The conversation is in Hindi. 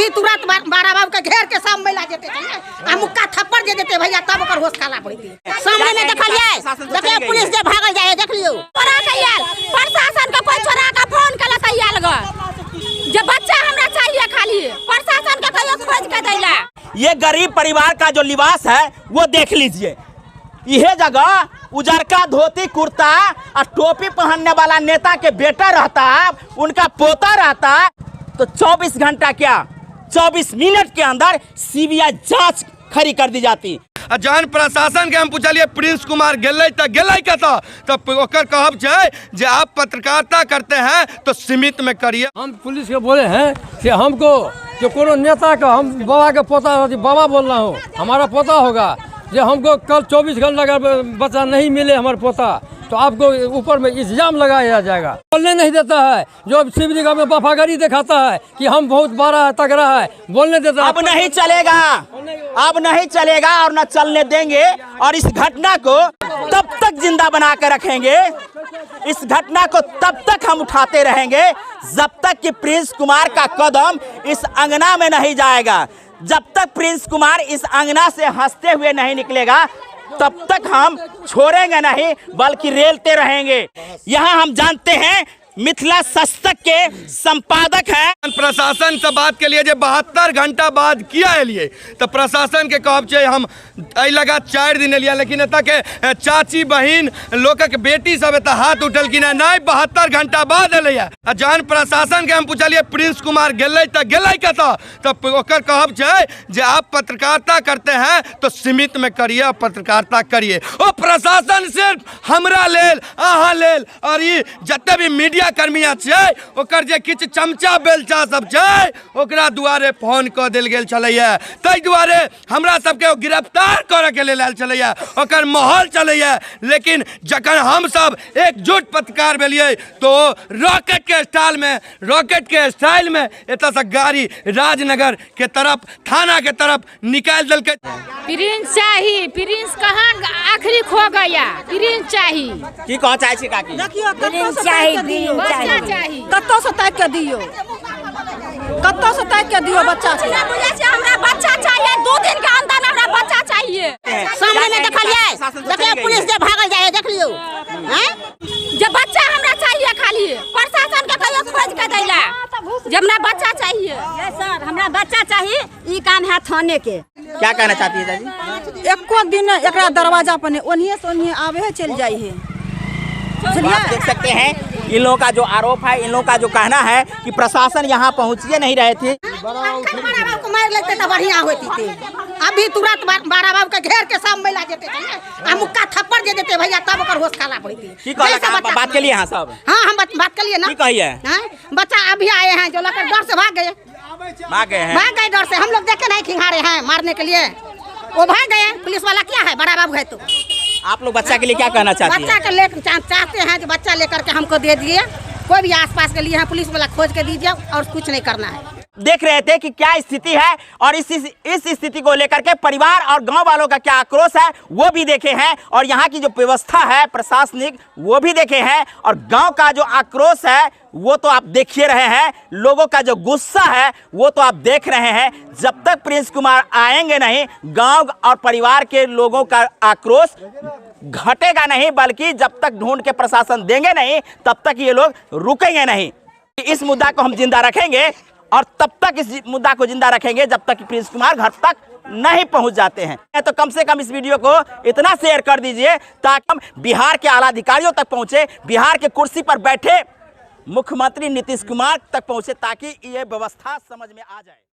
अभी तुरंत बारा बाबू के घेर के सब महिला जेते आ मुक्का थप्पड़ दे देते भैया, तब ओकर होश खाला पड़ी थी। सामने में देखलिए, देखिए पुलिस जे भागल जाए, देख लियो प्रशासन का कोई छोरा का फोन कला तैयार ग जे बच्चा हमरा चाहिए, खाली प्रशासन के कहियो खोज के दैला। ये गरीब परिवार का जो लिबास है वो देख लीजिए। यह जगह उजरका धोती कुर्ता और टोपी पहनने वाला नेता के बेटा रहता, उनका पोता रहता, तो 24 घंटा क्या 24 मिनट के अंदर सीबीआई जांच खड़ी कर दी जाती। जहन प्रशासन के हम पूछलिए प्रिंस कुमार गेलै कतऽ, तब ओकर कहब छै जे आप पत्रकारिता करते हैं तो सीमित में करिए। हम पुलिस के बोले हैं कि हमको जो कोनो नेता का, हम बाबा के पोता, बाबा बोल रहा हूँ, हमारा पोता होगा, जो हमको कल 24 घंटा अगर बच्चा नहीं मिले हमारे पोता, तो आपको ऊपर में इल्जाम लगाया जाएगा। बोलने नहीं देता है, जो शिवजी का में वफादारी दिखाता है कि हम बहुत बड़ा तगड़ा है, बोलने देता है। अब नहीं चलेगा, अब नहीं चलेगा और न चलने देंगे। और इस घटना को तब तक जिंदा बना कर रखेंगे, इस घटना को तब तक हम उठाते रहेंगे जब तक कि प्रिंस कुमार का कदम इस अंगना में नहीं जाएगा। जब तक प्रिंस कुमार इस अंगना से हंसते हुए नहीं निकलेगा, तब तक हम छोड़ेंगे नहीं, बल्कि रेलते रहेंगे। यहाँ हम जानते हैं मिथिला सस्तक के संपादक हैं। प्रशासन से बात के लिए 72 घंटा बाद किया लिए, तो प्रशासन के कहब छै हम लगा 4 दिन लिया, लेकिन एतऽ के चाची बहिन लोक के बेटी सब एतऽ हाथ उठल कि नहीं 72 घंटा बाद एलै। जहन प्रशासन के हम पूछलिए प्रिंस कुमार गेलै कतऽ, तब ओकर कहब छै जे आप पत्रकारिता करते हैं तो सीमित में करिए, पत्रकारिता करिए। ओ प्रशासन सिर्फ हमरा लेल, अहाँ लेल और ई जते भी मीडिया कर्मिया छै ओकर जे किछु चमचा बेलचा सब छै ओकरा दुआरे फोन कऽ देल गेल छलैया। ताहि दुआरे हमरा सबके गिरफ्तार करऽ के लेल आयल छलैया, ओकर माहौल चलैया। लेकिन जखन हम सब एकजुट पत्रकार भेलिए तो रॉकेट के स्टाइल में एतऽ से गाड़ी राजनगर के तरफ, थाना के तरफ निकाल देलकै। प्रिंस चाहिए, प्रिंस कहाँ आखिरी खो गया, प्रिंस चाहिए। की कह चाहे छी काकी? प्रिंस चाहिए, बच्चा चाहिए। कत्तो से ताक के दियो, कत्तो से ताक के दियो बच्चा के। हमरा बच्चा चाहिए, 2 दिन के अंदर हमरा बच्चा चाहिए। सामने में देखलिए, देखिए पुलिस जे भागल जाए, देख लियो जे बच्चा हमरा चाहिए, खाली प्रशासन के कहियो खोज के दैला जे हमरा बच्चा चाहिए। सर हमरा बच्चा चाहिए, ई काम है थाने के। क्या कहना चाहती है दादी? एको दिन एकरा दरवाजा पर ओनिए से ओनिए आवे चल जाई है। तो आप देख सकते हैं इन लोगों का जो आरोप है, इन लोगों का जो कहना है कि प्रशासन यहाँ पहुँचिए नहीं रहे थे। बारा बाबू को मार लेते तो बढ़िया होती थी। अभी तुरंत बारा बाबू के घेर के सब महिला जेते आ मुक्का थप्पड़ दे देते भैया, तब ओकर होश खाला पड़ी थी। बात के लिए यहाँ सब? हाँ हम बात कर लिए ना। कहिए बच्चा अभी आए हैं जो लेकर डर से भाग गए डर से। हम लोग देखे नहीं खिंगारे हैं मारने के लिए, वो भाग गए। पुलिस वाला क्या है, बड़ा बाबू है। तो आप लोग बच्चा के लिए क्या कहना चाहते हैं? बच्चा के ले चाहते हैं कि बच्चा लेकर के हमको दे दिए, कोई भी आसपास के लिए है पुलिस वाला खोज के दीजिए, और कुछ नहीं करना है। देख रहे थे कि क्या स्थिति है, और इस स्थिति को लेकर के परिवार और गांव वालों का क्या आक्रोश है वो भी देखे हैं, और यहाँ की जो व्यवस्था है प्रशासनिक वो भी देखे हैं, और गांव का जो आक्रोश है वो तो आप देख ही रहे हैं। लोगों का जो गुस्सा है वो तो आप देख रहे हैं। जब तक प्रिंस कुमार आएंगे नहीं, गांव और परिवार के लोगों का आक्रोश घटेगा नहीं, बल्कि जब तक ढूंढ के प्रशासन देंगे नहीं तब तक ये लोग रुकेंगे नहीं। इस मुद्दा को हम जिंदा रखेंगे, और तब तक इस मुद्दा को जिंदा रखेंगे जब तक कि प्रिंस कुमार घर तक नहीं पहुंच जाते हैं। तो कम से कम इस वीडियो को इतना शेयर कर दीजिए ताकि हम बिहार के आला अधिकारियों तक पहुंचे, बिहार के कुर्सी पर बैठे मुख्यमंत्री नीतीश कुमार तक पहुंचे, ताकि ये व्यवस्था समझ में आ जाए।